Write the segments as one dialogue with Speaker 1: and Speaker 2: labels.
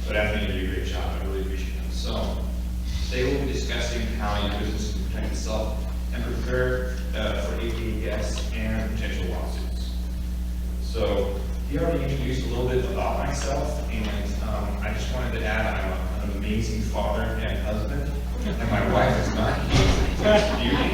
Speaker 1: but Anthony did a great job. I really appreciate him. So today we'll be discussing how your business can protect itself and prepare for APA guests and potential lawsuits. So he already introduced a little bit about myself, and I just wanted to add I'm an amazing father and husband, and my wife is not beauty.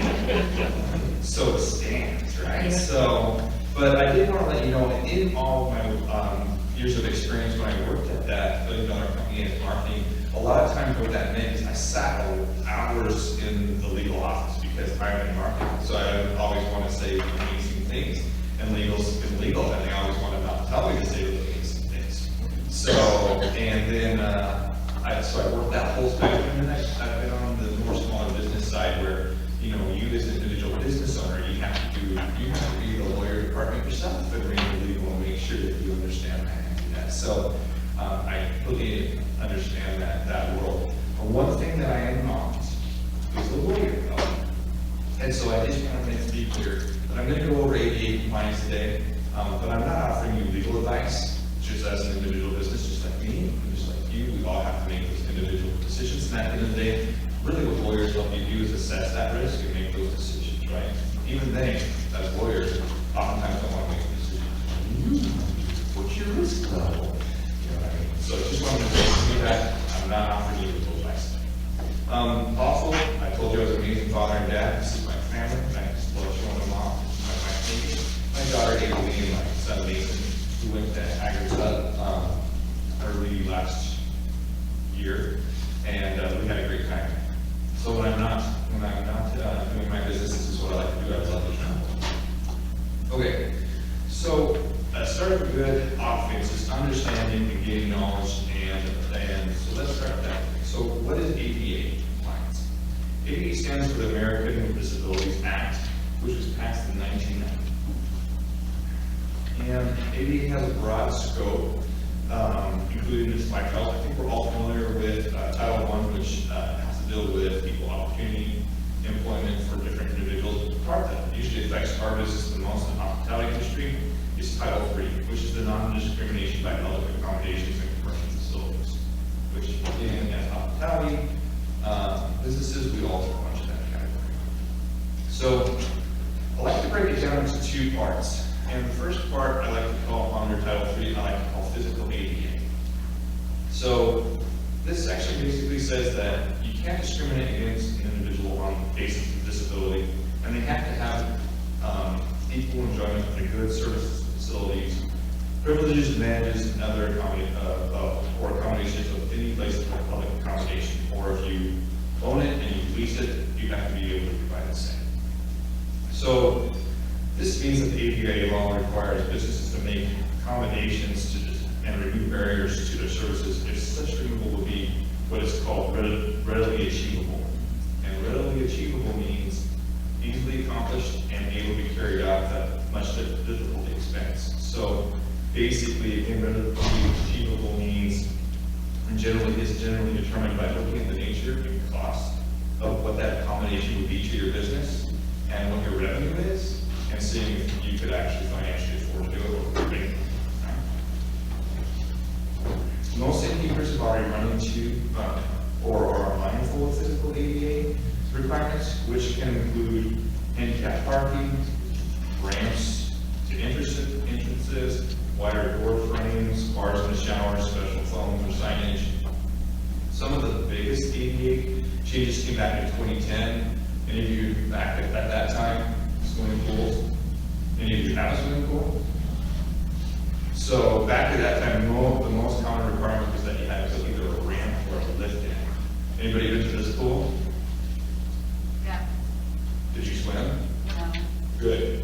Speaker 1: So it stands, right? So, but I did want to let you know, in all of my years of experience when I worked at that billion-dollar company in marketing, a lot of times what that meant is I sat hours in the legal office because I'm in marketing. So I always want to say amazing things, and legal's been legal, and they always want to not tell me to say the amazing things. So, and then I worked that whole spectrum, and I've been on the more smaller business side where, you know, you as an individual business owner, you have to be the lawyer department yourself and read the legal and make sure that you understand that. So I completely understand that world. But one thing that I am not is a lawyer, though. And so I just want to make it be clear that I'm going to go over ADA compliance today, but I'm not offering you legal advice, just as an individual business, just like me, just like you. We all have to make those individual decisions, and at the end of the day, really what lawyers help you do is assess that risk and make those decisions, right? Even they, as lawyers, oftentimes don't want to make decisions. What's your risk level? You know what I mean? So just wanted to say that I'm not offering you legal advice. Also, I told you I was an amazing father and dad. This is my family. I just love showing them off. My daughter Ava Lee and my son Nathan, who went to Agatha early last year, and we had a great time. So when I'm not doing my business, this is what I like to do. I love to travel. Okay, so start with good offense is understanding and gaining knowledge, and so let's start with that. So what is APA compliance? APA stands for the American with Disabilities Act, which was passed in 1990. And APA has a broad scope, including this like health. I think we're all familiar with Title I, which has to deal with equal opportunity employment for different individuals. The part that usually affects our business the most in the hospitality industry is Title III, which is the non-discrimination by medical accommodations and commercial facilities, which again, as hospitality businesses, we all fall into that category. So I like to break it down into two parts. And the first part I like to call under Title III, I like to call physical ADA. So this section basically says that you can't discriminate against an individual on the basis of disability, and they have to have equal enjoyment of the goods, services, facilities, privileges, advantages, and other accommodations of any place of public accommodation. Or if you own it and you lease it, you have to be able to provide the same. So this means that the APA law requires businesses to make accommodations and remove barriers to their services if such removal would be what is called readily achievable. And readily achievable means easily accomplished and able to be carried out without much difficulty expense. So basically, again, readily achievable means is generally determined by looking at the nature and cost of what that accommodation would be to your business and what your revenue is, and seeing if you could actually financially afford to do it or make it. Most innkeepers have already run into or are mindful of physical ADA requirements, which can include handicap parking, ramps to entrances, wider door frames, bars in the shower, special phones or signage. Some of the biggest ADA changes came back in 2010. Any of you back at that time? Swimming pools? Any of you have a swimming pool? So back at that time, the most common requirement was that you had to put either a ramp or a lift in. Anybody been to this pool?
Speaker 2: Yeah.
Speaker 1: Did you swim?
Speaker 2: No.
Speaker 1: Good.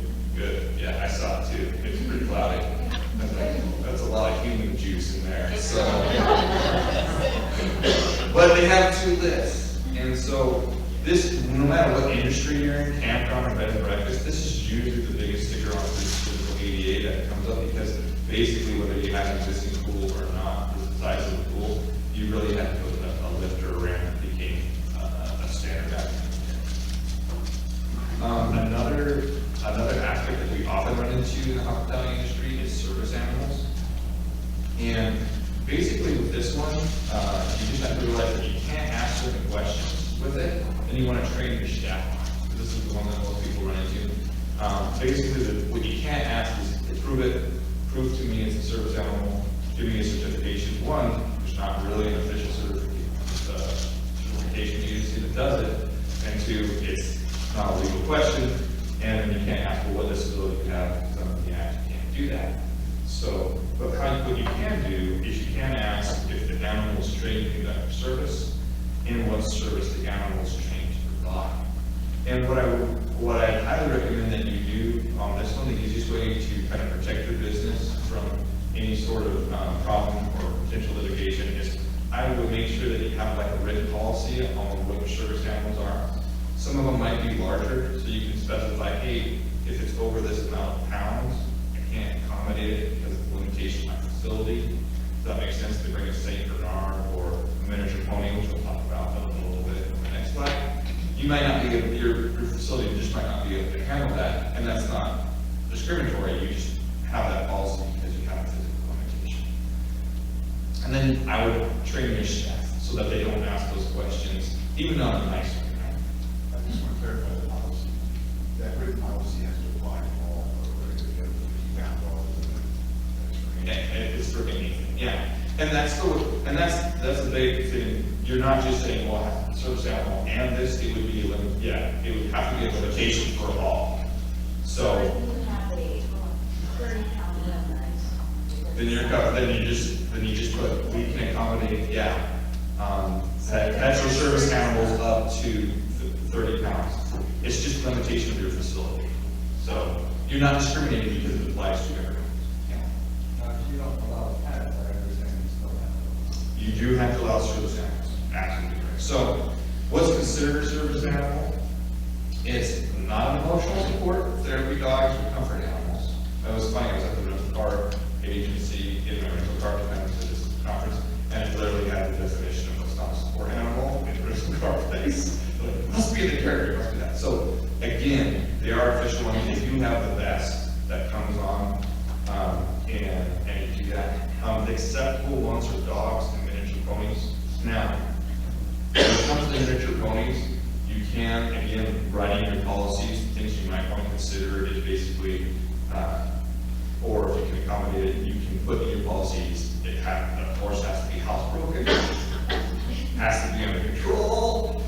Speaker 1: Yeah, I saw it too. It's pretty cloudy. That's a lot of human juice in there. So, but they have two lifts, and so this, no matter what industry you're in, campground or bed and breakfast, this is usually the biggest sticker on this physical ADA that comes up, because basically whether you have an existing pool or not, the size of the pool, you really have to put a lift or a ramp that became a standard act. Another aspect that we often run into in the hospitality industry is service animals. And basically with this one, you just have to realize that you can't ask certain questions with it, and you want to train your staff on it. This is the one that most people run into. Basically, what you can't ask is prove to me it's a service animal, give me a certification. One, there's not really an official certification agency that does it, and two, it's not a legal question, and you can't ask, well, what disability you have, because under the act, you can't do that. So, but what you can do is you can ask if the animal is trained to conduct a service, and what service the animal is trained to provide. And what I highly recommend that you do on this one, the easiest way to kind of protect your business from any sort of problem or potential litigation is I would make sure that you have like a written policy on what your service animals are. Some of them might be larger, so you can specify, hey, if it's over this amount of pounds, I can't accommodate it because of the limitation of my facility. Does that make sense to bring a Saint Bernard or a miniature pony, which we'll talk about in a little bit in the next slide? You might not be able, your facility just might not be able to handle that, and that's not discriminatory. You just have that policy because you have a physical limitation. And then I would train your staff so that they don't ask those questions, even on a nice way.
Speaker 3: I just want to clarify the policy. That written policy has to apply to all, or if you found all of
Speaker 1: Yeah, it's for anything, yeah. And that's the big thing. You're not just saying, well, I have a service animal and this, it would be, it would have to be a limitation for all. So.
Speaker 2: You have a 30-pound limit.
Speaker 1: Then you just put, we can accommodate, that's for service animals up to 30 pounds. It's just a limitation of your facility. So you're not discriminating because it applies to everyone.
Speaker 3: If you don't allow pets, I understand you still have to.
Speaker 1: You do have to allow service animals, absolutely correct. So what's considered a service animal? It's not an emotional support, therapy dogs, or comfort animals. That was funny, I was at the rental car agency, in a rental car defense to this conference, and it literally had the definition of what's not a support animal in the rental car place. Like, it must be in the character, it must be that. So again, they are official ones, they do have the vest that comes on, and you do that. The acceptable ones are dogs and miniature ponies. Now, when it comes to miniature ponies, you can, again, write in your policies, things you might want to consider is basically, or if you can accommodate it, you can put in your policies, the horse has to be housebroken, has to be under control,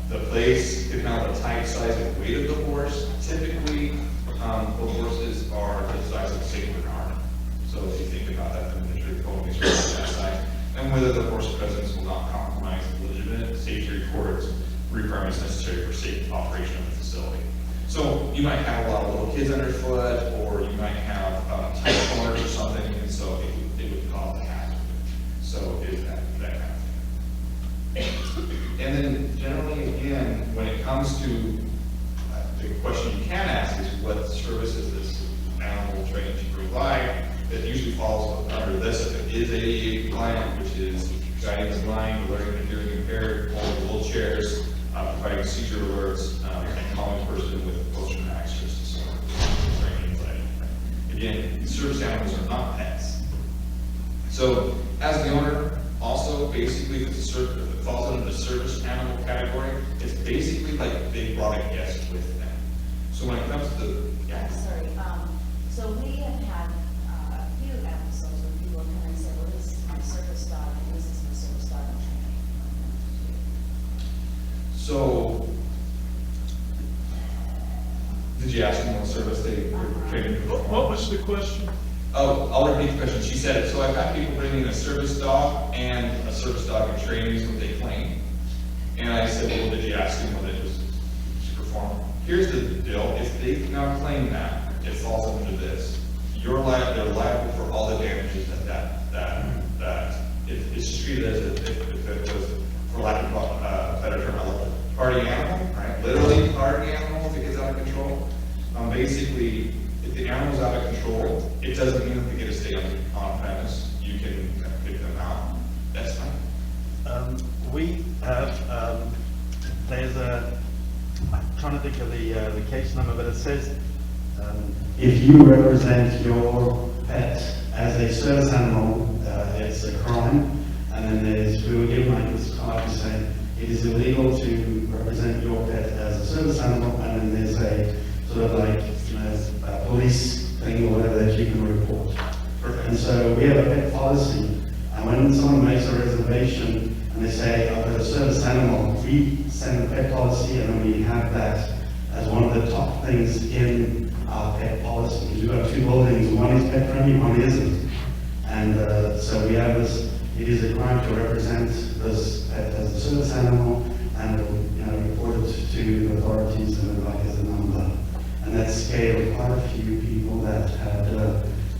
Speaker 1: the place can have the type, size, and weight of the horse. Typically, the horses are the size of a Saint Bernard. So if you think about that, the miniature ponies are that size. And whether the horse presence will not compromise the legitimate safety requirements necessary for safe operation of the facility. So you might have a lot of little kids underfoot, or you might have tight corners or something, and so it would cause a hazard. So is that kind of thing. And then generally, again, when it comes to the question you can ask is what service is this animal trained to provide? It usually falls under this if it is ADA compliant, which is guiding the blind, learning and hearing impaired, holding wheelchairs, providing seizure alerts, and calling a person with post-traumatic stress disorder, training, like. Again, service animals are not pets. So, as the owner, also basically, if it falls under the service animal category, it's basically like they brought a guest with them. So when it comes to the,
Speaker 2: Sorry, so we have had a few episodes where people come and say, well, this is my service dog, and this is my service dog in training.
Speaker 1: So, did you ask them what service they were training to perform?
Speaker 4: What was the question?
Speaker 1: Oh, I'll repeat the question. She said, so I've had people bring in a service dog and a service dog in training is what they claim. And I said, well, did you ask them what it was to perform? Here's the deal. If they now claim that, it falls under this. They're liable for all the damages that it's treated as if it was, for lack of a better term, a party animal, right? Literally party animal if it gets out of control. Basically, if the animal's out of control, it doesn't mean that they get to stay on premise. You can kick them out. That's fine.
Speaker 4: We have, there's I'm trying to think of the case number, but it says, if you represent your pet as a service animal, it's can. And then we were given like this card to say, it is illegal to represent your pet as a service animal, and then there's a sort of like, a police thing or whatever that you can report.
Speaker 1: Perfect.
Speaker 4: And so we have a pet policy, and when someone makes a reservation and they say, I've got a service animal, we send the pet policy, and then we have that as one of the top things in our pet policy. Because we've got 2 buildings, one is pet friendly, one isn't. And so we have this, it is a crime to represent this pet as a service animal, and report it to the authorities, and like as a number. And that scaled quite a few people that had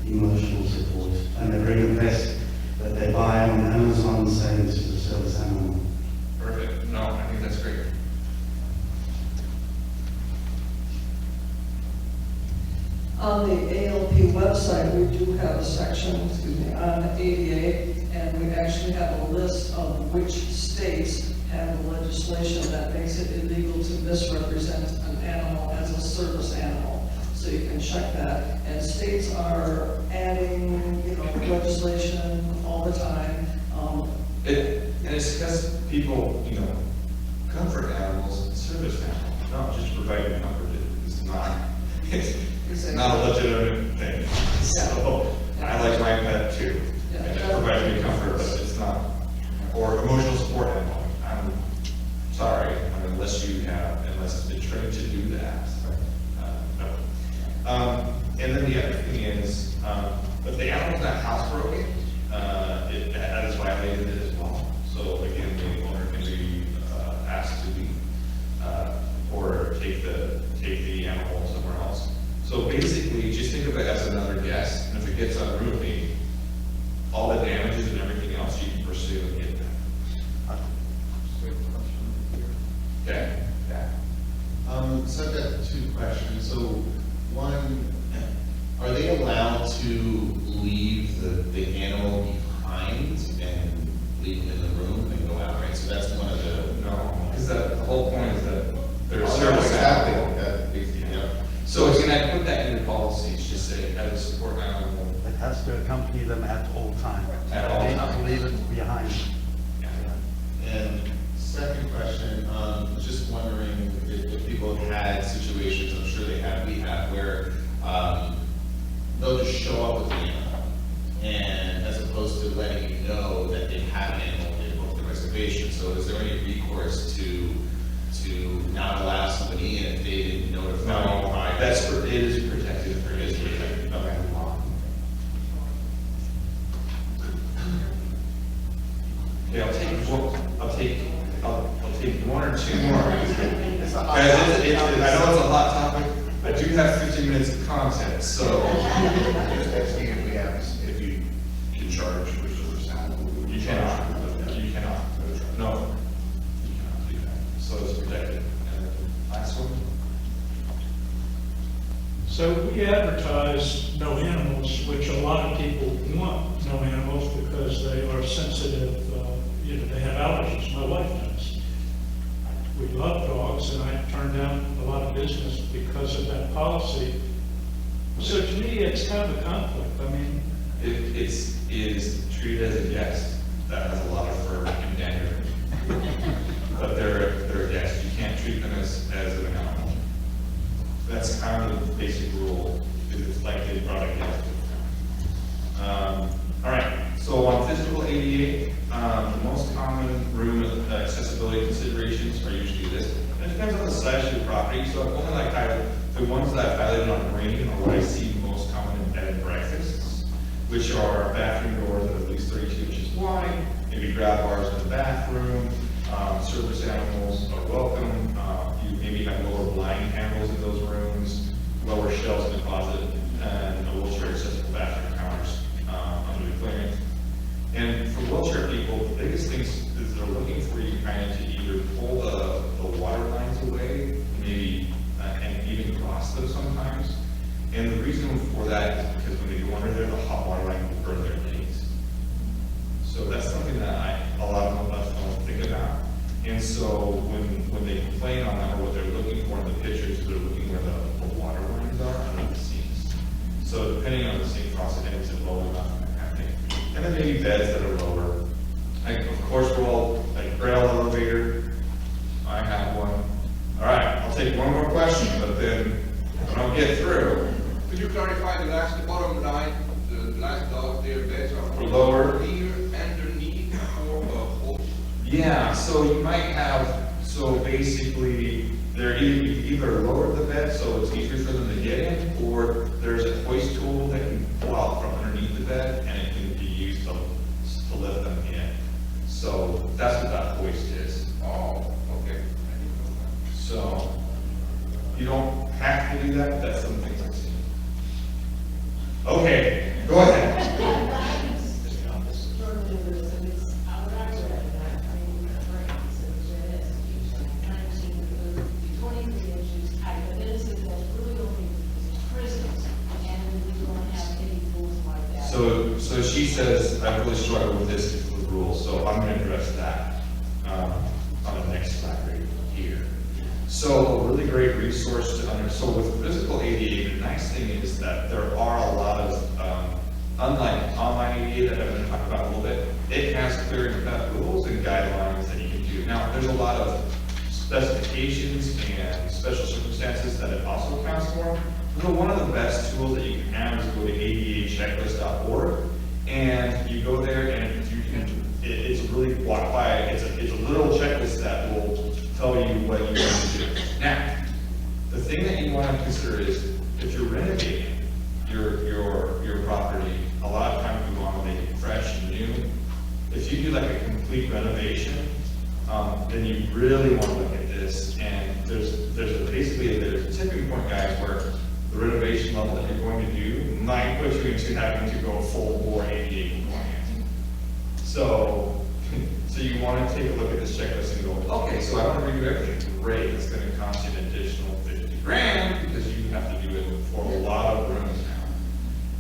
Speaker 4: emotional support. And they bring the best that they buy on Amazon saying this is a service animal.
Speaker 1: Perfect. No, I think that's great.
Speaker 5: On the ALP website, we do have a section, on ADA, and we actually have a list of which states have the legislation that makes it illegal to misrepresent an animal as a service animal. So you can check that. And states are adding, legislation all the time.
Speaker 1: And it's because people, comfort animals, service animals, not just providing comfort. It's not a legitimate thing. So I like my pet too, and it provides me comfort, but it's not, or emotional support animal. I'm sorry, unless it's been trained to do that. No. And then the other thing is, if the animal's not housebroken, that is violated as well. So again, the owner can be asked to leave or take the animal somewhere else. So basically, just think of it as another guest, and if it gets unruly, all the damages and everything else you can pursue and get that. Okay? Yeah.
Speaker 6: So I've got 2 questions. So one, are they allowed to leave the animal behind and leave it in the room and go out, right? So that's one of the...
Speaker 1: No, because the whole point is that there's
Speaker 6: Oh,
Speaker 1: service
Speaker 6: exactly.
Speaker 1: animal.
Speaker 6: Yeah.
Speaker 1: So can I put that in the policies, just say, as a support animal?
Speaker 4: It has to accompany them at all times.
Speaker 1: At all
Speaker 4: They
Speaker 1: times.
Speaker 4: leave it behind.
Speaker 6: And second question, just wondering if people have had situations, I'm sure they have, we have, where they'll just show up with the animal, and as opposed to letting you know that they have an animal, they booked the reservation. So is there any recourse to not allow somebody in if they didn't notify you?
Speaker 1: No, it is protected for his protected by law. Okay, I'll take 1 or 2 more.
Speaker 3: It's a hot
Speaker 1: Guys,
Speaker 3: topic.
Speaker 1: I know it's a hot topic. I do have 15 minutes of content, so.
Speaker 3: Just asking if you can charge for service animal.
Speaker 1: You cannot. You cannot. No. You cannot do that. So it's protected. And then last one.
Speaker 7: So we advertise no animals, which a lot of people want no animals because they are sensitive, they have allergies. My wife does. We love dogs, and I turned down a lot of business because of that policy. So to me, it's kind of a conflict. I mean,
Speaker 1: It is treated as a guest that has a lot of fur and dander. But they're a guest. You can't treat them as an animal. That's kind of the basic rule, because it's like they brought a guest. All right, so on physical ADA, the most common room accessibility considerations are usually this. It depends on the size of your property, so only like the ones that I highlighted on green are what I see most common in bed and breakfasts, which are bathroom doors that are at least 32 inches wide, maybe grab bars in the bathroom, service animals are welcome, you maybe have lower blind handles in those rooms, lower shelves in the closet, and a wheelchair accessible bathroom counters under the clearance. And for wheelchair people, the biggest things is they're looking for you kind of to either pull the water lines away, maybe, and even cross them sometimes. And the reason for that is because when they go under there, the hot water line will burn their legs. So that's something that a lot of us don't think about. And so when they complain on that, or what they're looking for in the pictures, they're looking where the water lines are under the seams. So depending on the sink faucet, is it low enough, and that kind of thing. And then maybe beds that are lower, Of course, we're all like rail elevator. I have one. All right, I'll take one more question, but then when I get through,
Speaker 3: Could you clarify the bottom line, the last dot there, beds are
Speaker 1: Lower.
Speaker 3: here underneath or above?
Speaker 1: yeah, so you might have, so basically, they're either lower the bed so it's easier for them to get in, or there's a hoist tool that can pull out from underneath the bed and it can be used to lift them in. So that's what that hoist is.
Speaker 3: Oh, okay. I didn't know that.
Speaker 1: So you don't have to do that, but that's some things I've seen. Okay, go ahead. So she says, I really struggle with this with rules, so I'm gonna address that, on the next slide right here. So a really great resource to so with physical ADA, the nice thing is that there are a lot of, unlike online ADA that I'm gonna talk about a little bit, it has clear and cut rules and guidelines that you can do. Now, there's a lot of specifications and special circumstances that it also accounts for. So one of the best tools that you can have is go to adachecklist.org, and you go there and you can, it's really walk by, it's a little checklist that will tell you what you want to do. Now, the thing that you want to consider is if you're renovating your property, a lot of times you want to make it fresh and new. If you do like a complete renovation, then you really want to look at this, and there's a tipping point, guys, where the renovation level that you're going to do might put you into having to go full bore ADA compliant. So you want to take a look at this checklist and go, okay, so I want to redo everything. Great, it's going to cost you an additional $50,000 because you have to do it for a lot of rooms now.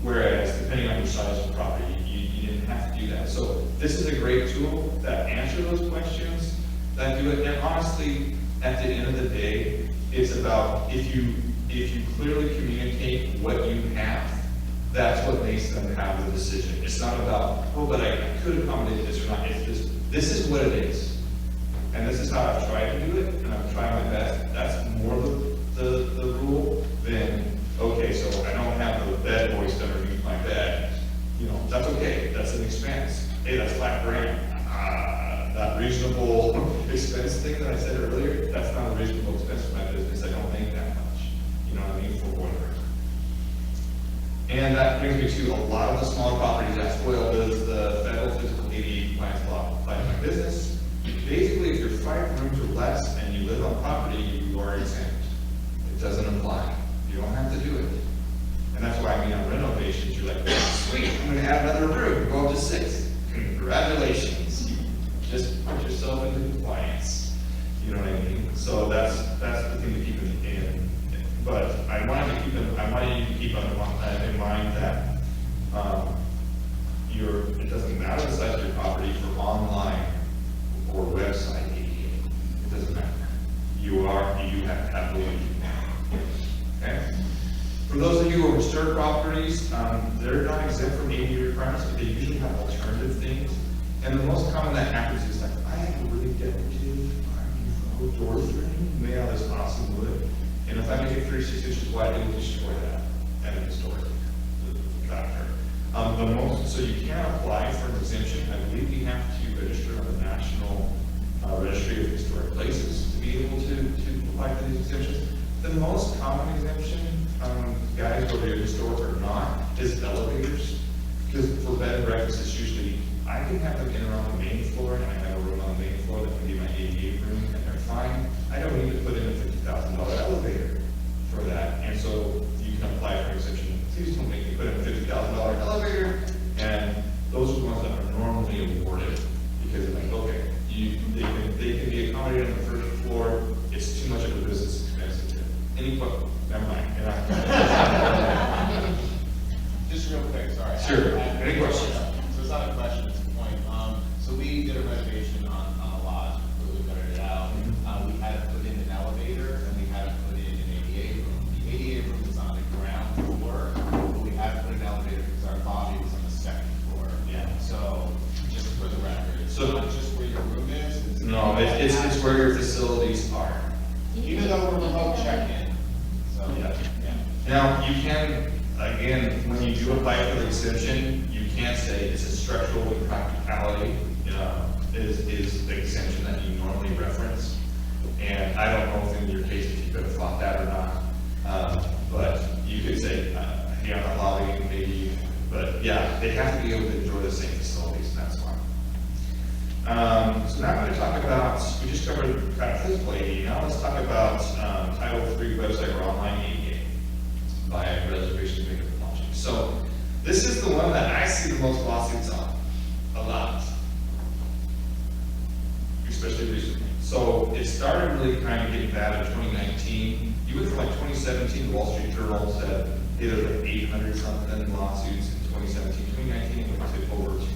Speaker 1: Whereas depending on your size of property, you didn't have to do that. So this is a great tool that answers those questions, that do it. And honestly, at the end of the day, it's about if you clearly communicate what you have, that's what makes them have the decision. It's not about, oh, but I could accommodate this or not. It's just, this is what it is. And this is how I've tried to do it, and I've tried my best. That's more the rule than, okay, so I don't have the bed hoist underneath my bed. You know, that's okay, that's an expense. Hey, that's $5,000. That reasonable expense thing that I said earlier, that's not a reasonable expense for my business. I don't make that much. You know what I mean, for one room. And that brings me to a lot of the smaller properties. That's FOIL does the federal physical ADA compliance law apply to my business. Basically, if you're 5 rooms or less and you live on property, you are exempt. It doesn't apply. You don't have to do it. And that's why I mean on renovations, you're like, sweet, I'm gonna add another room, go up to 6. Congratulations. You just put yourself into compliance. You know what I mean? So that's the thing to keep in. But I wanted you to keep in mind that it doesn't matter the size of your property for online or website ADA. It doesn't matter. You have to have the okay? For those of you who are restored properties, they're not exempt from ADA requirements, but they usually have alternative things. And the most common that happens is like, I have a really decorative door frame made out of this awesome wood. And if I make it 36 inches wide, it will destroy that and it destroy the factor. So you can apply for an exemption. I believe you have to register on the National Registry of Historic Places to be able to apply for these exemptions. The most common exemption, guys, whether you're historic or not, is elevators. Because for bed and breakfast, it's usually, I can have them in or on the main floor, and I have a room on the main floor that can be my ADA room, and they're fine. I don't need to put in a $50,000 elevator for that, and so you can apply for exemption. Please don't make me put in a $50,000 elevator, and those are the ones that are normally awarded, because they're like, okay, they can be accommodated on the first floor, it's too much of a business expense to do. Any question? Never mind.
Speaker 6: Just real quick, sorry.
Speaker 1: Sure. Any questions?
Speaker 6: So it's not a question, it's a point. So we did a renovation on a lot, really gutted it out. We had to put in an elevator, and we had to put in an ADA room. The ADA room is on the ground floor, but we had to put an elevator because our lobby was on the second floor.
Speaker 1: Yeah.
Speaker 6: So, just for the record.
Speaker 1: No, it's where your facilities are.
Speaker 3: Even though we're remote check-in, so,
Speaker 1: Yeah.
Speaker 3: yeah.
Speaker 1: Now, you can, again, when you do apply for the exemption, you can't say it's a structural impracticality, is the exemption that you normally reference. And I don't know if in your case, if you could have thought that or not, but you could say, hey, I'm not lobbying, maybe, but yeah, they have to be able to enjoy the same facilities, and that's fine. So now I'm going to talk about, we just covered kind of physical ADA, now let's talk about Title III website or online ADA via reservations made at launching. So this is the one that I see the most lawsuits on, a lot, especially recently. So it started really kind of getting bad in 2019. You went from like 2017, the Wall Street Journal said, hey, there's like 800 something lawsuits in 2017. 2019, it went to over 2,000.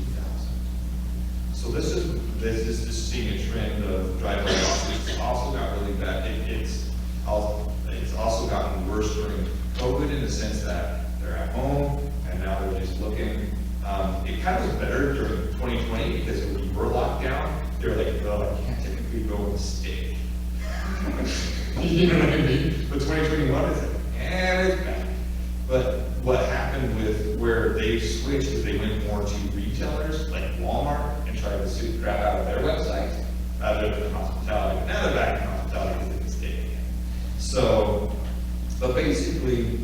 Speaker 1: So this is just seeing a trend of driveway lawsuits. It's also got really bad. It's also gotten worse during COVID in the sense that they're at home and now they're just looking. It kind of was better during 2020 because when we were locked down, they were like, well, I can't typically go and stay. You know what I mean? But 2021 is like, it's back. But what happened with where they switched is they went more to retailers like Walmart and tried to sue crap out of their website rather than hospitality. Now they're back in hospitality because they can stay again. So, but basically,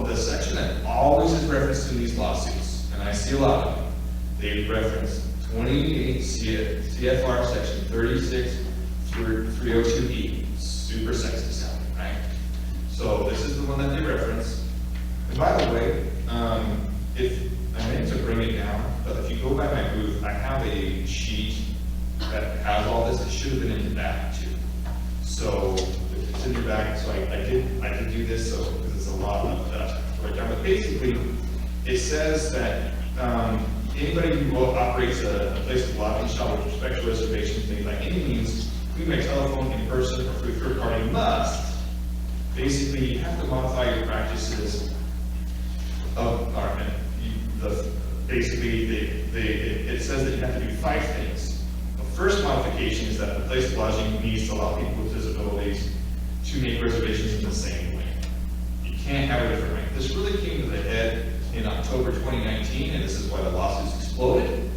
Speaker 1: the section that always is referenced in these lawsuits, and I see a lot of them, they reference 28 CFR section 36 through 302E, super sexy sounding, right? So this is the one that they reference. And by the way, if I meant to bring it down, but if you go by my booth, I have a sheet that has all this. It should have been in the back too. So if it's in your back, so I did do this, so because it's a lot of that to write down. But basically, it says that anybody who operates a place of lodging shall, with respect to reservations made by any means, including by telephone, in person, or through third party, must basically you have to modify your practices of, it says that you have to do 5 things. The first modification is that the place of lodging needs to allow people with disabilities to make reservations in the same way. You can't have a different way. This really came to the head in October 2019, and this is why the lawsuits exploded,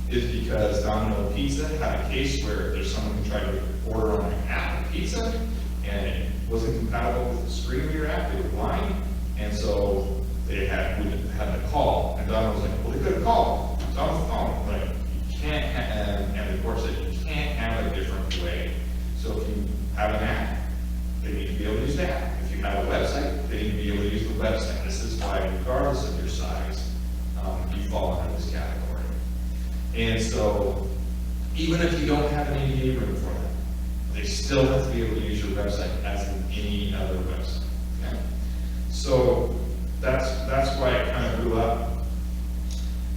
Speaker 1: is because Domino Pizza had a case where there's someone who tried to order on an app of pizza, and it wasn't compatible with the screen reader app, they were blind, and so they had to call, and Don was like, well, they could have called, it's on the phone, like, you can't have, and the court said, you can't have a different way. So if you have an app, they need to be able to use the app. If you have a website, they need to be able to use the website. This is why, regardless of your size, you fall under this category. And so, even if you don't have an ADA room for them, they still have to be able to use your website as in any other website. Okay? So that's why it kind of grew up.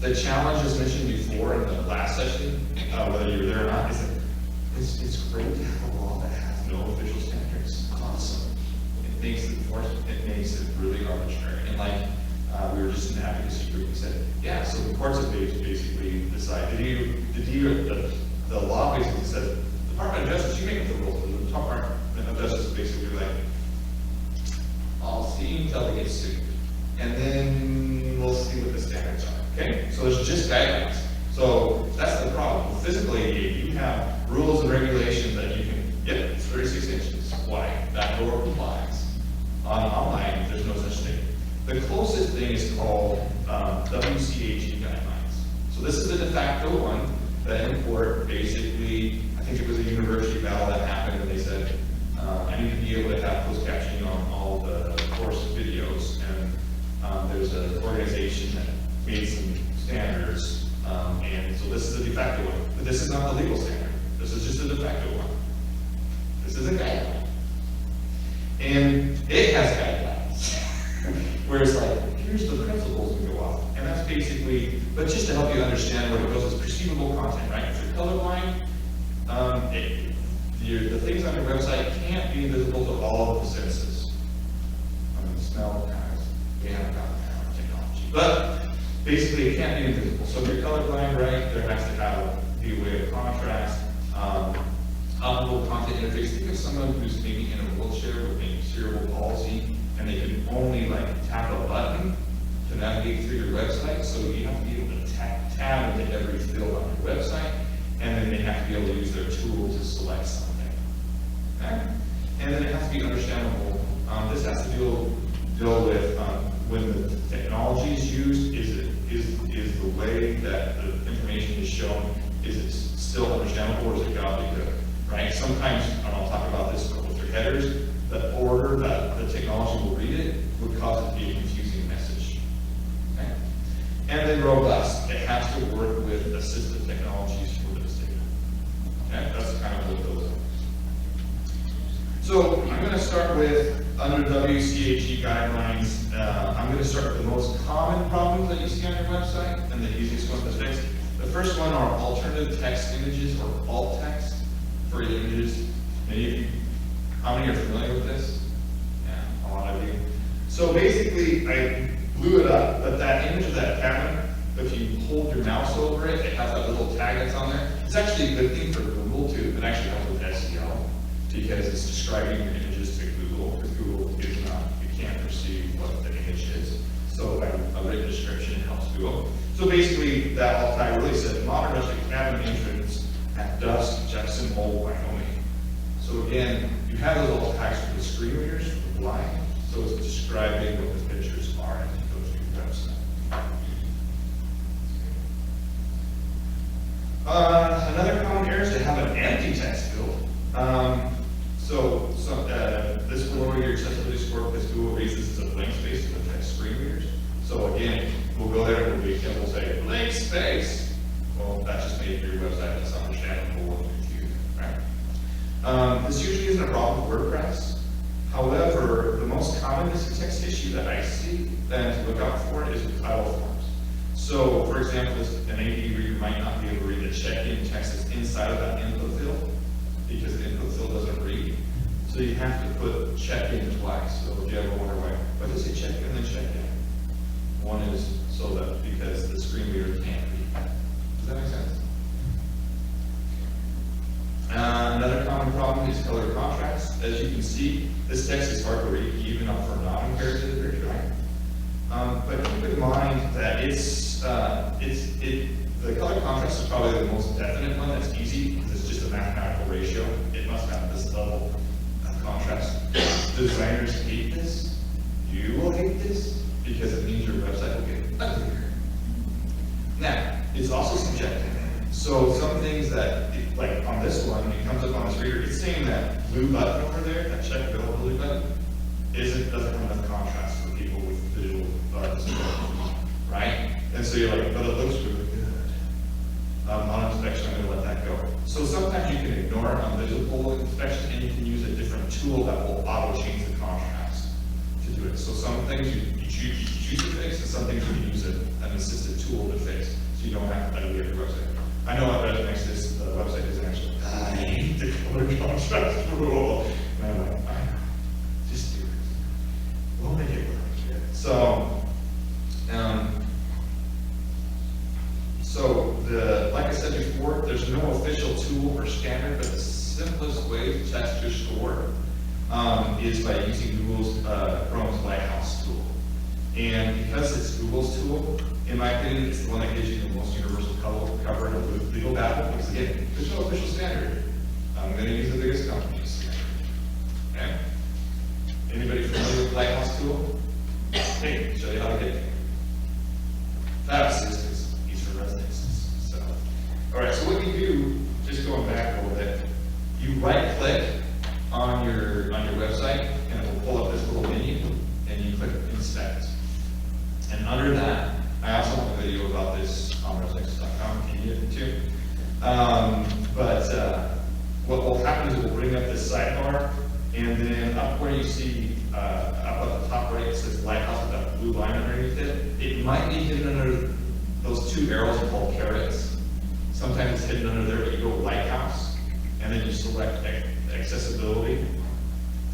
Speaker 1: The challenge, as mentioned before in the last session, whether you're there or not, is that it's great to have a law that has no official standards. Awesome. It makes it really arbitrary. And like we were just in the advocacy group, we said, yeah, so the courts have basically decided, the law basically says, Department of Justice, you make the rules. The Department of Justice is basically like, I'll see until they get sued. And then we'll see what the standards are, okay? So there's just guidelines. So that's the problem. With physical ADA, you have rules and regulations that you can, it's 36 inches wide. That door complies. Online, there's no such thing. The closest thing is called WCAG guidelines. So this is the de facto one that in court basically, I think it was a university battle that happened, and they said, I need to be able to have closed captioning on all the course videos. And there's an organization that made some standards, and so this is a de facto one. But this is not the legal standard. This is just a de facto one. This is a guideline. And it has guidelines. Where it's like, here's the principles we go off. And that's basically, but just to help you understand what it goes, is perceivable content, right? If you're colorblind, the things on your website can't be visible to all of the senses. Smell, guys, we haven't gotten that on technology. But basically, it can't be invisible. So if you're colorblind, right, there has to be a way of contrast. Upload content interface, think of someone who's maybe in a wheelchair with maybe cerebral palsy, and they can only like tap a button to navigate through your website, so you have to be able to tab into every field on your website, and then they have to be able to use their tool to select something. Okay? And then it has to be understandable. This has to deal with when the technology is used, is the way that the information is shown, is it still understandable, or is it gobbledygook, right? Sometimes, and I'll talk about this with your headers, the order that the technology will read it would cause it to be a confusing message. Okay? And then robust, it has to work with assistive technologies for this data. Okay? That's kind of what those are. So I'm going to start with, under WCAG guidelines, I'm going to start with the most common problems that you see on your website and the easiest ones to fix. The first one are alternative text images or alt text for your images. Many of you, how many are familiar with this? Yeah, a lot of you. So basically, I blew it up, but that image of that cabin, if you hold your mouse over it, it has that little tag that's on there. It's actually a good thing for Google too. It actually helps with SEO because it's describing your images to Google, because Google is not, you can't perceive what the image is. So a written description helps Google. So basically, that alt tag really says modern rustic cabin entrance at dusk, Jackson Hole, Wyoming. So again, you have those alt tags for the screen readers, for the blind, so it's describing what the pictures are as you go to your website. Another common error is to have an empty text field. This will lower your accessibility score because Google reads this as a blank space in the text screen readers. So again, we'll go there and we'll say blank space. Well, that just made your website less understandable and confusing, right? This usually isn't a problem with WordPress. However, the most common missing text issue that I see and to look out for is with title forms. So, for example, an AD reader might not be able to read the check-in text that's inside of that input field because the input field doesn't read. So you have to put check-in twice. So if you ever wonder why does it say check-in and then check-in? One is so that because the screen reader can't read. Does that make sense? Another common problem is color contrast. As you can see, this text is hard to read even for non-imperative readers, right? But keep in mind that the color contrast is probably the most definite one that's easy because it's just a mathematical ratio. It must have this level of contrast. Designers hate this. You will hate this because it means your website will get uglier. Now, it's also subjective. So some things that, like on this one, it comes up on this reader, it's saying that blue button over there, that check availability button, doesn't have enough contrast for people with visual disabilities, right? And so you're like, but it looks really good. On inspection, I'm going to let that go. So sometimes you can ignore it on visible inspection, and you can use a different tool that will auto change the contrast to do it. So some things you choose to fix, and some things you can use an assisted tool to fix, so you don't have to edit your website. I know at Resumex, this website is actually, I hate the color contrast rule. And I'm like, I know, just do it. We'll make it work. So, like I said before, there's no official tool or standard, but the simplest way to test your score is by using Google's Chrome's Lighthouse tool. And because it's Google's tool, in my opinion, it's the one that gives you the most universal coverage of legal battle, because again, there's no official standard. I'm going to use the biggest companies. Okay? Anybody familiar with Lighthouse tool? Hey, show you how to get it. That assistance, these for residents. So, all right. So what you do, just going back a little bit, you right-click on your website, and it will pull up this little menu, and you click Inspect. And under that, I also have a video about this on resumex.com if you need it too. What will happen is it will bring up this sidebar, and then up where you see, up at the top right, it says Lighthouse with that blue line underneath it. It might be hidden under those two arrows called carrots. Sometimes it's hidden under there, but you go Lighthouse, and then you select accessibility,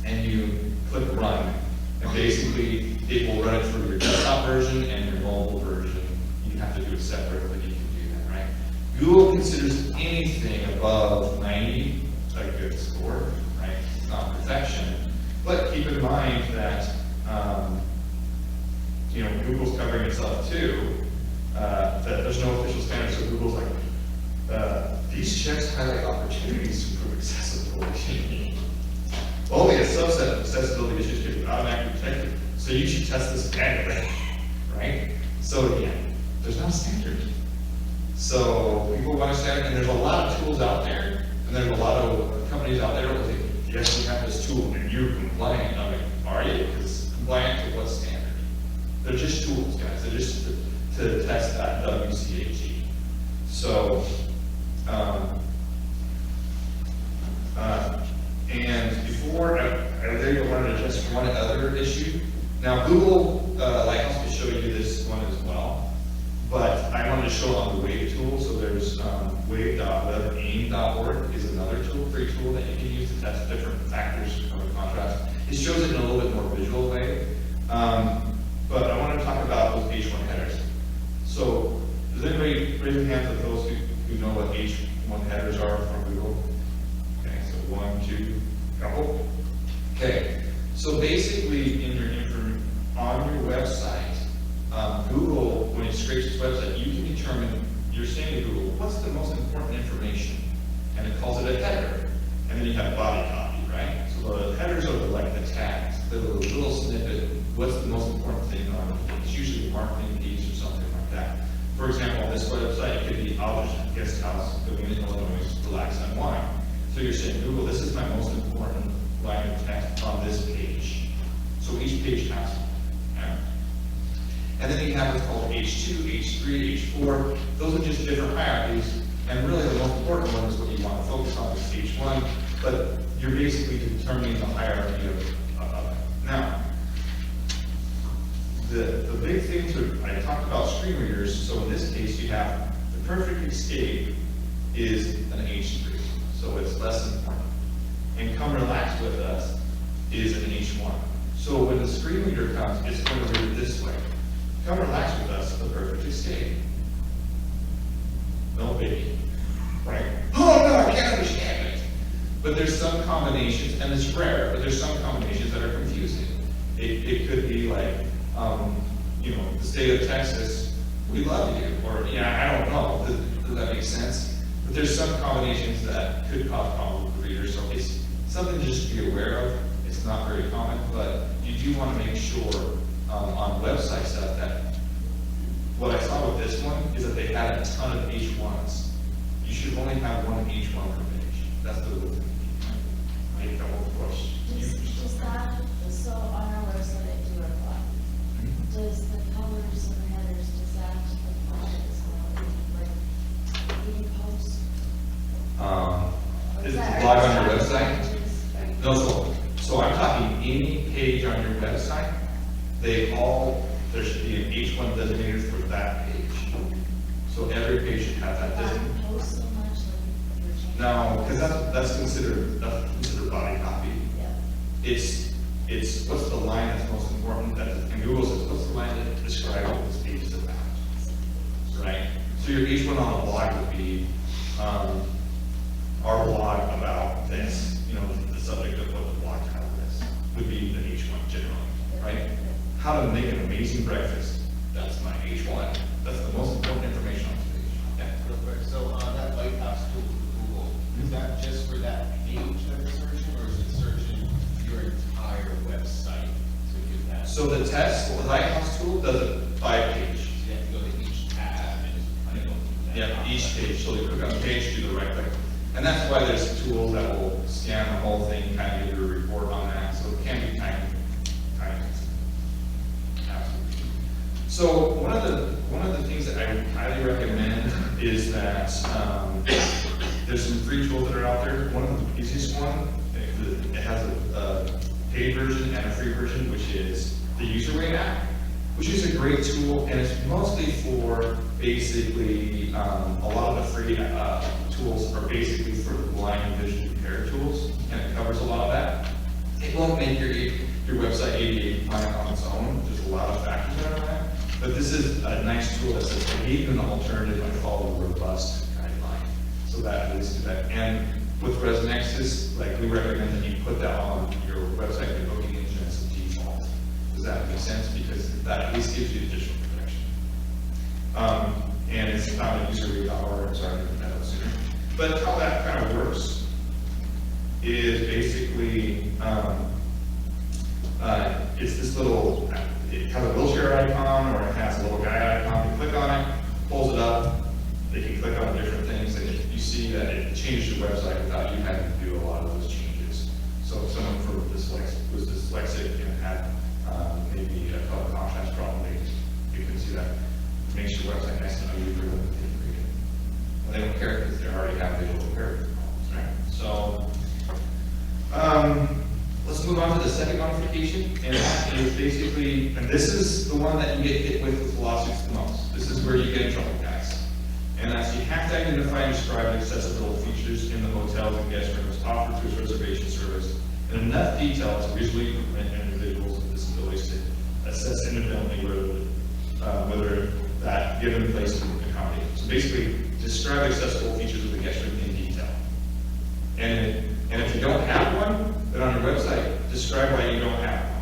Speaker 1: and you click Run. And basically, it will run it for your desktop version and your mobile version. You have to do it separate, but you can do that, right? Google considers anything above 90 a good score, right? It's not perfection, but keep in mind that, Google's covering itself too, that there's no official standard, so Google's like, these checks highlight opportunities to improve accessibility. Only a subset of accessibility issues can be automatically detected, so you should test this annually, right? So again, there's no standard. So people want a standard, and there's a lot of tools out there, and there's a lot of companies out there that say, yes, we have this tool, and you're compliant. I'm like, are you? Because compliant to what standard? They're just tools, guys. They're just to test that WCAG. So, and before I there, I wanted to address one other issue. Now, Google Lighthouse will show you this one as well, but I wanted to show it on the Wave tool. So there's wave.webaim.org is another tool, free tool that you can use to test different factors of contrast. It shows it in a little bit more visual way. But I want to talk about those H1 headers. So does anybody raise their hands of those who know what H1 headers are from Google? Okay, so 1, 2, couple. Okay, so basically on your website, Google, when it scrapes its website, you can determine, you're saying to Google, what's the most important information? And it calls it a header. And then you have body copy, right? So the headers are like the tags, the little snippet, what's the most important thing on it? It's usually a marketing piece or something like that. For example, on this website, it could be Aldrich Guest House, New England, Illinois, relax and wine. So you're saying, Google, this is my most important line of text on this page. So each page has one. Okay? And then you have what's called H2, H3, H4. Those are just different hierarchies. And really the most important one is what you want to focus on is H1, but you're basically determining the hierarchy of it. Now, the big things I talked about screen readers, so in this case you have the perfect escape is an H3, so it's less important. And come relax with us is an H1. So when the screen reader comes, it's going to read it this way. Come relax with us, the perfect escape. No biggie, right? Oh no, I can't understand it. But there's some combinations, and it's rare, but there's some combinations that are confusing. It could be like, the state of Texas, we love you, or, I don't know, does that make sense? But there's some combinations that could cause problems with the reader, so it's something to just be aware of. It's not very common, but you do want to make sure on website stuff that what I saw with this one is that they had a ton of H1s. You should only have one H1 per page. That's the rule. Make a couple of course.
Speaker 2: Does that, so on our website, I do apply. Does the colors and the headers, does that apply as well? Like, any post?
Speaker 1: Is it live on your website? No, so I'm talking any page on your website, there should be an H1 designated for that page. So every page should have that designated.
Speaker 2: Post so much, like, you're changing.
Speaker 1: No, because that's considered body copy.
Speaker 2: Yeah.
Speaker 1: It's what's the line that's most important, and Google says, what's the line that describes what this page is about, right? So your H1 on a blog would be, our blog about this, the subject of what the blog title is, would be the H1 generally, right? How to make an amazing breakfast, that's my H1. That's the most important information on this page. Yeah.
Speaker 6: Real quick, so on that Lighthouse tool for Google, is that just for that page that it's searching, or is it searching your entire website to get that?
Speaker 1: So the Lighthouse tool does it by page.
Speaker 6: So you have to go to each tab and just kind of go through that.
Speaker 1: Yeah, each page, so you click on the page, do the right click. And that's why there's tools that will scan the whole thing, kind of give you a report on that, so it can be time consuming. Absolutely. So one of the things that I would highly recommend is that there's some free tools that are out there. One of the easiest one, it has a paid version and a free version, which is the UserWay app, which is a great tool, and it's mostly for basically, a lot of the free tools are basically for the blind and visually impaired tools, and it covers a lot of that. It won't make your website ADA compliant on its own. There's a lot of factors that are that. But this is a nice tool that says, I gave you an alternative, I follow a robust guide. that at least do that. And with ResNexus, like we recommend that you put that on your website, your booking engine as a default. Does that make sense? Because that at least gives you additional protection. And it's not a user review or sorry, that sooner. But how that kind of works is basically, it's this little, it has a wheelchair icon, or it has a little guy icon. You click on it, pulls it up, they can click on different things, and you see that it changes your website without you having to do a lot of those changes. So if someone was dyslexic and had maybe a color contrast problem, you can see that. It makes your website nice and ugly for them to read it. Well, they don't care because they already have visual impairment problems, right? So, let's move on to the second modification, and that is basically, and this is the one that you get hit with lawsuits the most. This is where you get in trouble, guys. And that's, you have to identify and describe accessible features in the hotels and guest rooms offered through its reservation service in enough detail to visually permit individuals with disabilities to assess independently whether that given place can accommodate. So basically, describe accessible features of the guest room in detail. And if you don't have one, then on your website, describe why you don't have one.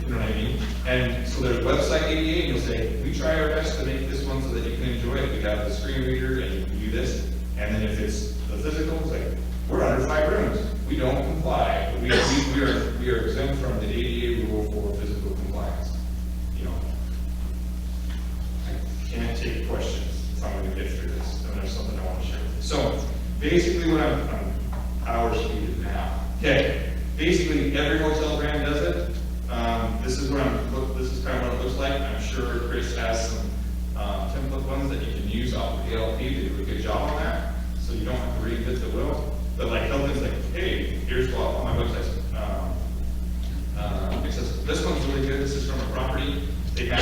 Speaker 1: You know what I mean? And so there's website ADA, and you'll say, we try our best to make this one so that you can enjoy it. We got the screen reader, and you can do this. And then if it's the physical, it's like, we're under 5 rooms. We don't comply. We are exempt from the ADA rule for physical compliance. You know, I can't take questions if I'm going to get through this. And there's something I want to share with you. So basically, what I'm hour speed now. Okay, basically every hotel brand does it. This is kind of what it looks like. I'm sure Chris has some template ones that you can use off of ALP. They do a good job on that, so you don't have to reinvent the wheel. But like Hilton's like, hey, here's what on my website. This one's really good. This is from a property. They have,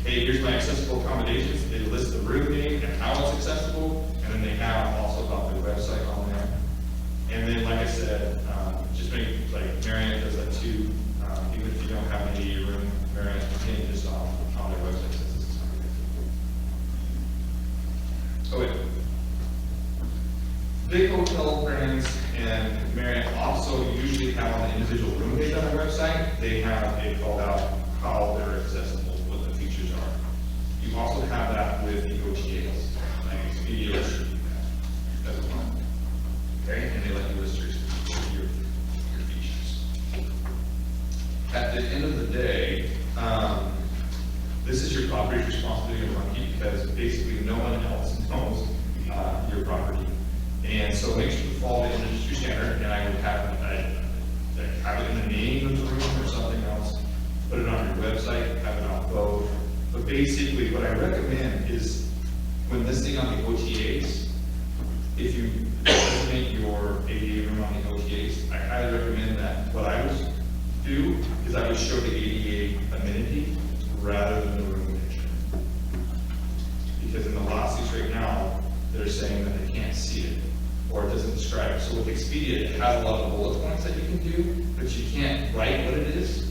Speaker 1: hey, here's my accessible accommodations. They list the room name and how it's accessible, and then they have also about their website on there. And then, like I said, just make, like, Marriott does that too. Even if you don't have an ADA room, Marriott can just on their website says this is how you get it. Okay. Big hotel brands and Marriott also usually have on the individual room page on their website, they have it called out how they're accessible, what the features are. You also have that with the OTAs, like Expedia will show you that as well. Okay, and they let you list your features. At the end of the day, this is your property's responsibility to run because basically no one else knows your property. And so make sure you follow the industry standard, and I would have it in the name of the room or something else, put it on your website, have it on both. But basically what I recommend is when listing on the OTAs, if you designate your ADA room on the OTAs, I highly recommend that what I would do is I would show the ADA amenity rather than the room picture. Because in the lawsuits right now, they're saying that they can't see it or it doesn't describe it. So with Expedia, it has a lot of bullet points that you can do, but you can't write what it is.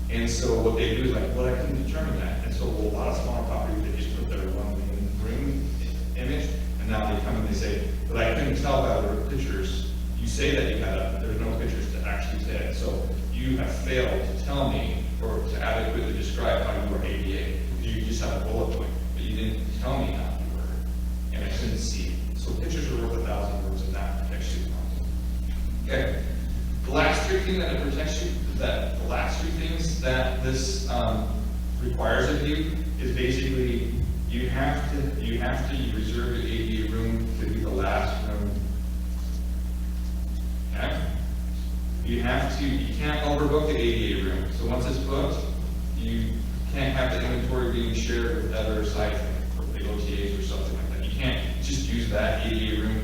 Speaker 1: And so what they do is like, well, I can determine that. And so a lot of smaller properties, they just put their one main room image, and now they come and they say, but I couldn't tell by the pictures. You say that you had there's no pictures to actually say it. So you have failed to tell me or to adequately describe how you are ADA. You just have a bullet point, but you didn't tell me how you were, and I couldn't see it. So pictures are worth 1,000 words, and that protects you. Okay. The last 3 things that it protects you, the last 3 things that this requires of you is basically you have to reserve the ADA room to be the last room. Okay? You can't overbook the ADA room. So once it's booked, you can't have the inventory being shared with other sites, like the OTAs or something like that. You can't just use that ADA room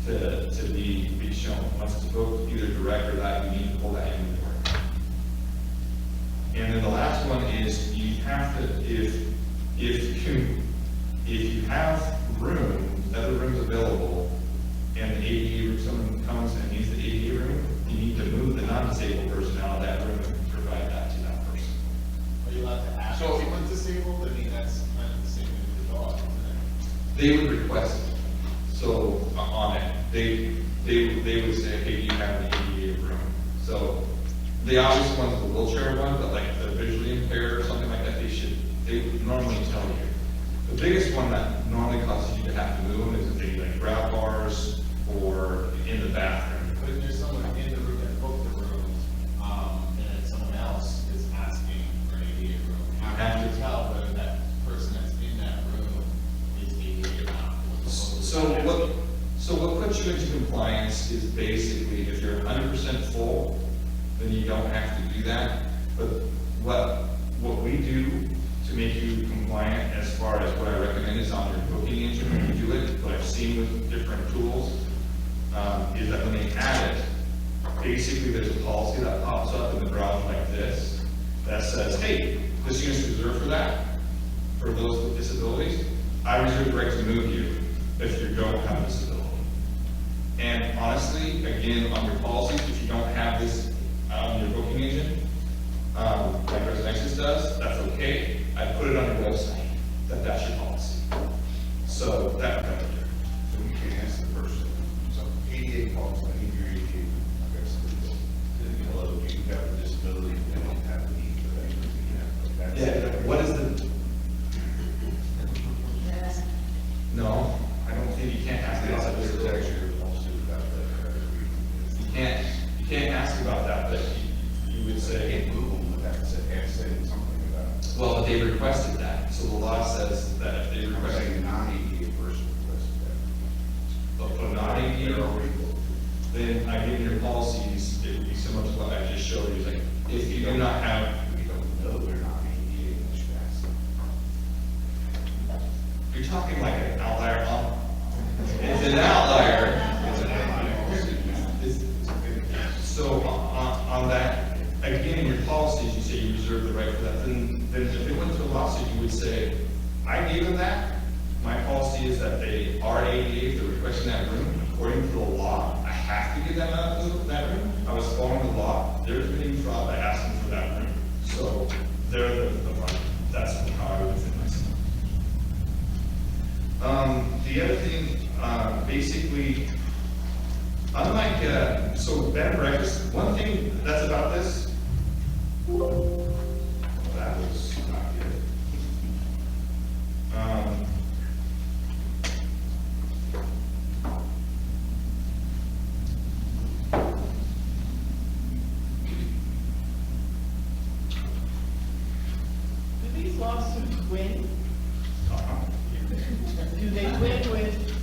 Speaker 1: to be shown. Once it's booked, either direct or that, you need to pull that inventory. And then the last one is you have to, if you have other rooms available, and the ADA room, someone comes and needs the ADA room, you need to move the non-disabled person out of that room and provide that to that person.
Speaker 6: Are you allowed to ask
Speaker 3: So-
Speaker 6: someone disabled? I mean, that's kind of the same with the dog, isn't it?
Speaker 1: They would request it. So on it, they would say, hey, do you have an ADA room? So the obvious one's the wheelchair one, but like if they're visually impaired or something like that, they would normally tell you. The biggest one that normally causes you to have to move them is if they like grab bars or in the bathroom.
Speaker 6: But if there's someone in the room that booked the room, and then someone else is asking for an ADA room, how do you tell whether that person that's in that room is ADA or not?
Speaker 1: So what puts you into compliance is basically if you're 100% full, then you don't have to do that. But what we do to make you compliant, as far as what I recommend is on your booking engine when you do it, what I've seen with different tools, is that when they add it, basically there's a policy that pops up in the browser like this, that says, hey, this unit's reserved for that, for those with disabilities. I reserve the right to move you if you don't have a disability. And honestly, again, on your policies, if you don't have this on your booking engine, like Residential does, that's okay. I put it on your website, that's your policy. So that would cover it.
Speaker 3: So we can ask the person, so ADA calls, I need your ADA, I guess, hello, do you have a disability, and don't have a need for that, you have,
Speaker 1: Yeah, what is the,
Speaker 2: Yes.
Speaker 1: no, I don't think you can't ask about that.
Speaker 3: There's actually a lawsuit about that.
Speaker 1: You can't ask about that, but you would
Speaker 3: I
Speaker 1: say,
Speaker 3: can't move them, but that's it, and say something about,
Speaker 1: well, they requested that. So the law says that if they
Speaker 3: I'm
Speaker 1: request
Speaker 3: saying a non-ADA person requested
Speaker 1: a non-ADA,
Speaker 3: They're already booked.
Speaker 1: then I give your policies, it would be similar to what I just showed you, like, if you do not have,
Speaker 3: We don't know they're not ADA unless you ask them.
Speaker 1: you're talking like an outlier, it's an outlier.
Speaker 3: It's an ADA.
Speaker 1: It's- So on that, again, in your policies, you say you reserve the right for that, then if it went to a lawsuit, you would say, I gave them that, my policy is that they are ADA, if they're requesting that room, according to the law, I have to give them that room, I was following the law, they're committing fraud by asking for that room, so they're the front, that's how I would defend myself. The other thing, basically, unlike, so bed and breakfast, one thing that's about this, well, that was not good.
Speaker 8: Do these lawsuits win? Do they win with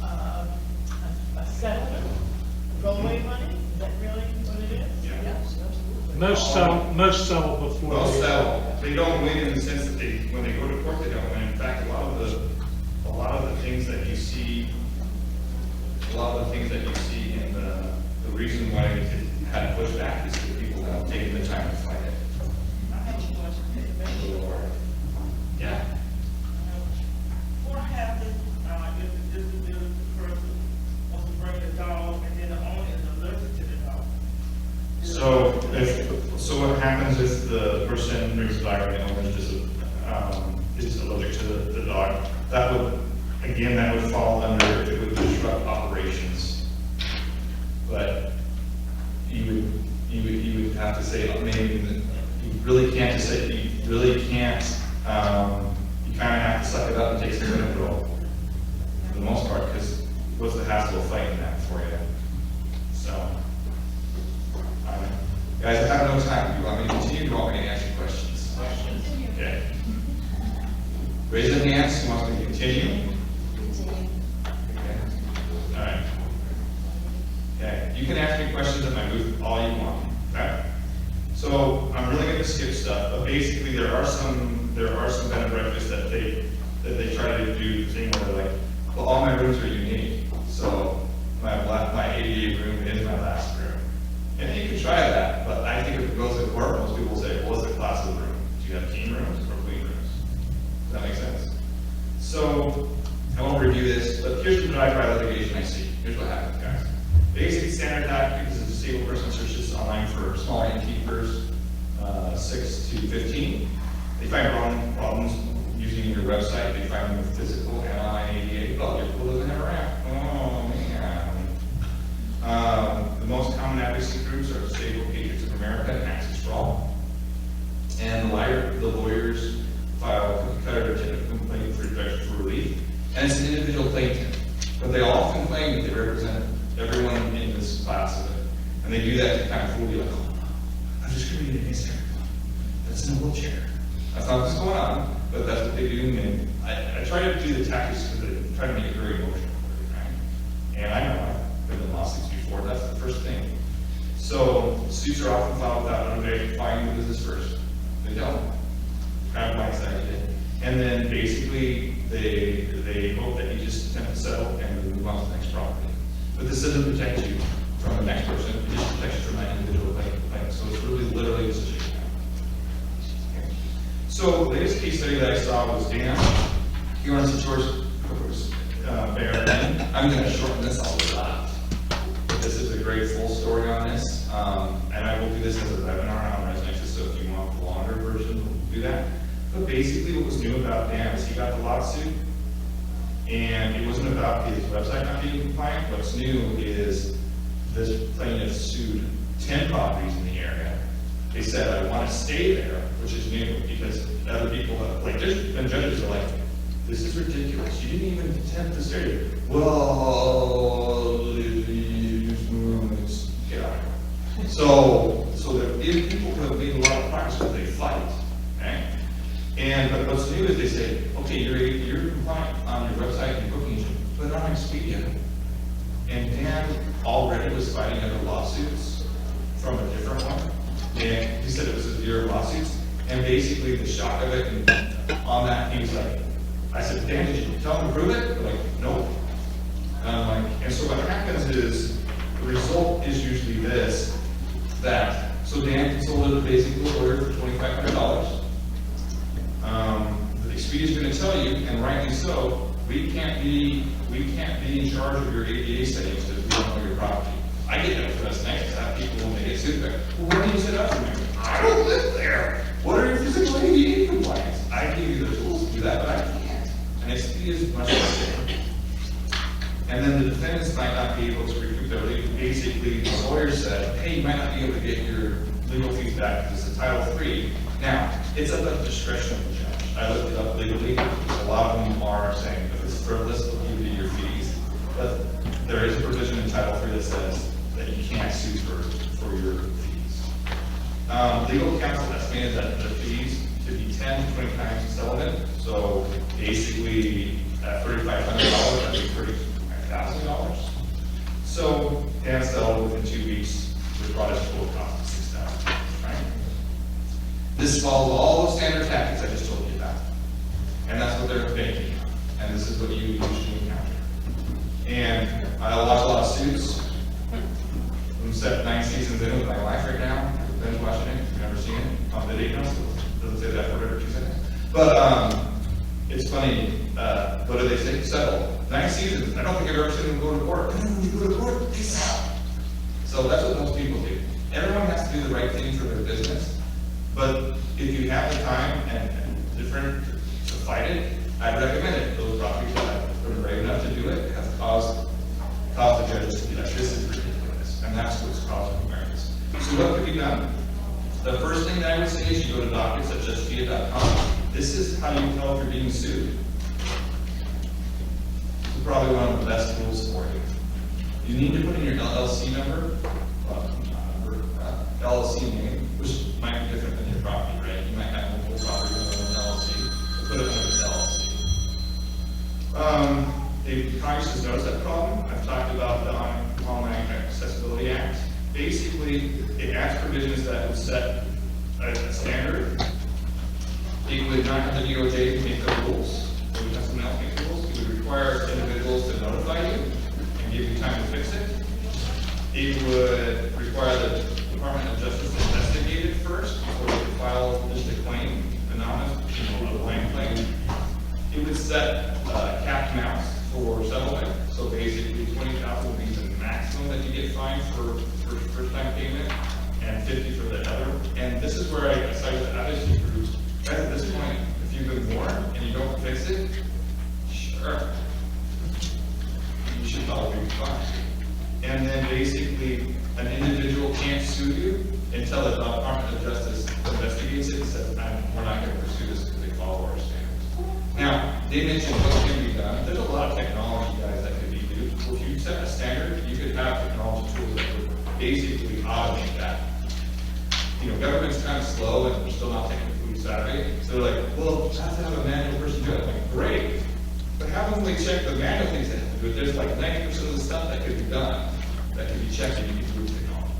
Speaker 8: a settlement, throwaway money? Is that really what it is?
Speaker 1: Yeah.
Speaker 8: Yes, absolutely.
Speaker 7: Most settle before.
Speaker 1: Well, so, they don't win in the sense that they, when they go to court, they don't win. In fact, a lot of the things that you see, in the reason why it had pushback is that people have taken the time to fight it.
Speaker 8: I have a question.
Speaker 1: Yeah.
Speaker 9: What happens, if the disability person wants to bring the dog and then the owner is allergic to the dog?
Speaker 1: So what happens if the person brings the dog and the owner is allergic to the dog? That would fall under, it would disrupt operations. But you would have to say, maybe, you really can't just say, you kind of have to suck it up and take some control. For the most part, because what's the hassle of fighting that for you? So. Guys, I have no time. Do you want me to continue? Do you want me to answer questions? Okay. Raise your hands. Who wants me to continue?
Speaker 2: Continue.
Speaker 1: Okay. All right. Okay. You can ask me questions at my booth all you want. Okay. So I'm really going to skip stuff, but basically there are some bed and breakfasts that they try to do the thing where they're like, well, all my rooms are unique. So my ADA room is my last room. And you can try that, but I think if it goes to court, most people say, well, what's the class of the room? Do you have teen rooms or queen rooms? Does that make sense? So, I won't review this, but here's the drive-by litigation I see. Here's what happens, guys. Basic standard act, because a disabled person searches online for small antiquers, 6 to 15. They find problems using your website. They find them with physical and ADA. Well, your pool doesn't have a ramp. blatant, but they often claim that they represent everyone in this class of it. And they do that to kind of fool you, like, oh, no, I'm just gonna be an ace that's in a wheelchair. That's not what's going on, but that's what they do, and I try to do the tactics because I try to make it very emotional, right? And I know I've been in lawsuits before, that's the first thing. So suits are often filed without notifying the business first. They don't. Kind of blindsided it. And then basically, they hope that you just attempt to settle and move on to the next property. But this doesn't protect you from the next person, it just protects you from that individual claim. So it's really literally a situation. So the latest case study that I saw was Dan. He runs the George Bear. I'm going to shorten this a lot. This is a great full story on this, and I will do this as a webinar on residential, so if you want the longer version, we'll do that. But basically what was new about Dan is he got the lawsuit, and it wasn't about his website not being compliant. What's new is this plaintiff sued 10 properties in the area. They said, I want to stay there, which is new, because other people have, like, there's been judges who are like, this is ridiculous, you didn't even attempt to stay. Well, let's get out of here. So if people have made a lot of progress, but they fight, okay? But what's new is they say, okay, you're compliant on your website and bookings, but on Expedia. And Dan already was fighting other lawsuits from a different one. And he said it was a year of lawsuits. And basically the shock of it, and on that, he was like, I said, Dan, did you tell him to prove it? They're like, nope. And I'm like, and so what happens is, the result is usually this, so Dan sold it basically a lawyer for $2,500. Expedia's going to tell you, and rightly so, we can't be in charge of your ADA settings if we don't know your property. I get that for us next to have people when they get sued, like, well, what do you set up for me? I don't live there. What are your physical ADA compliance? I give you the tools to do that, but I can't. And Expedia is much the same. And then the defendants might not be able to recoup their legal. Basically, the lawyer said, hey, you might not be able to get your legal fees back because it's a Title III. Now, it's at the discretion of the judge. I looked it up legally. A lot of them are saying if it's frivolous, they'll give you your fees. But there is a provision in Title III that says that you can't sue for your fees. Legal counsel estimated that the fees could be 10 to 20 times the settlement. So basically, at $3,500, that'd be $35,000. So Dan settled within 2 weeks, which brought his total cost to $6,000. Right? This follows all the standard tactics I just told you about, and that's what they're banking on. And this is what you usually encounter. And I watch a lot of suits. I'm set 9 seasons in with my life right now. I've been watching it. You've never seen it on video, so it doesn't say that for every 2 seconds. But it's funny. What do they say? Settle. 9 seasons. I don't think I've ever seen them go to court. And then when you go to court, they settle. So that's what most people do. Everyone has to do the right thing for their business. But if you have the time and different to fight it, I'd recommend it. Those properties that are brave enough to do it have caused the judges to be like, this is ridiculous. And that's what's causing awareness. So what could be done? The first thing that I would say is you go to dockets@justia.com. This is how you tell if you're being sued. This is probably one of the best tools for you. You need to put in your LLC number, LLC name, which might be different than your property, right? You might have multiple properties under one LLC, so put it under the LLC. If Congress has noticed that problem, I've talked about the Online Accessibility Act. Basically, it adds provisions that would set a standard. It would not have the DOJ make the rules, it would have someone else make the rules. It would require individuals to notify you and give you time to fix it. It would require the Department of Justice to investigate it first before they file just a claim, anonymous, a blank claim. It would set capped amounts for settlement. So basically, $20,000 would be the maximum that you get fined for first-time payment, and $50 for the other. And this is where I cited the advocacy groups. Right at this point, if you've been warned and you don't fix it, sure, you should probably be fined. And then basically, an individual can't sue you until the Department of Justice investigates it and says, we're not going to pursue this because they follow our standards. Now, they mentioned what can be done. There's a lot of technology basically automate that. You know, government's kind of slow and we're still not taking food savvy, so they're like, well, just have to have a manual person do it. I'm like, great, but how come we check the manual things that have to do it? There's like 90% of the stuff that could be done, that can be checked and you can do with technology.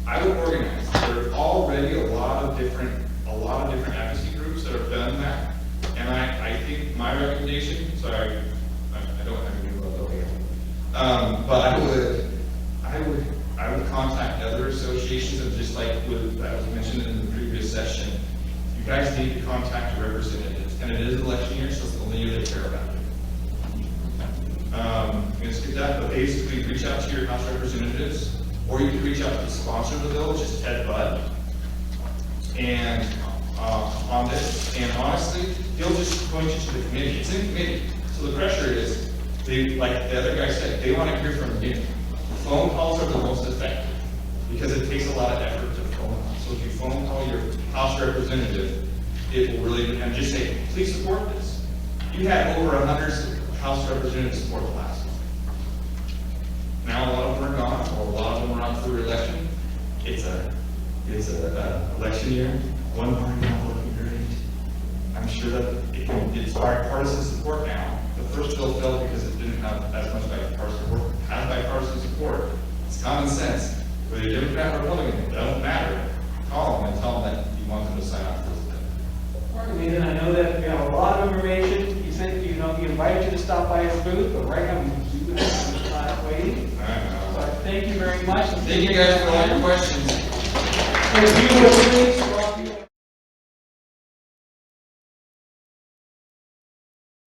Speaker 1: I would organize, there are already a lot of different advocacy groups that have done that, and I think my recommendation, sorry, I don't have any love over here. But I would contact other associations, and just like that was mentioned in the previous session, you guys need to contact your representatives, and it is election year, so it's the only year they care about it. I'm gonna skip that, but basically reach out to your House representatives, or you can reach out to the sponsor of the bill, which is Ted Budd, and on this, and honestly, he'll just point you to the committee. It's in committee, so the pressure is, like the other guy said, they want to hear from you. Phone calls are the most effective, because it takes a lot of effort to phone call. So if you phone call your House representative, it will really, and just say, please support this. You had over 100 House representatives support the last one. Now a lot of them are gone, or a lot of them are on for re-election. It's a election year. One party not looking great. I'm sure that it's bipartisan support now. The first bill failed because it didn't have as much bipartisan support. Have bipartisan support. It's common sense. Whether you're Democrat or Republican, it doesn't matter. Call them and tell them that you want them to sign on for this bill.
Speaker 10: Pardon me, and I know that we have a lot of information. You said, you know, he invited you to stop by his booth, but right now we have not waiting.
Speaker 1: I know.
Speaker 10: So thank you very much.
Speaker 1: Thank you guys for all your questions.
Speaker 10: If you would please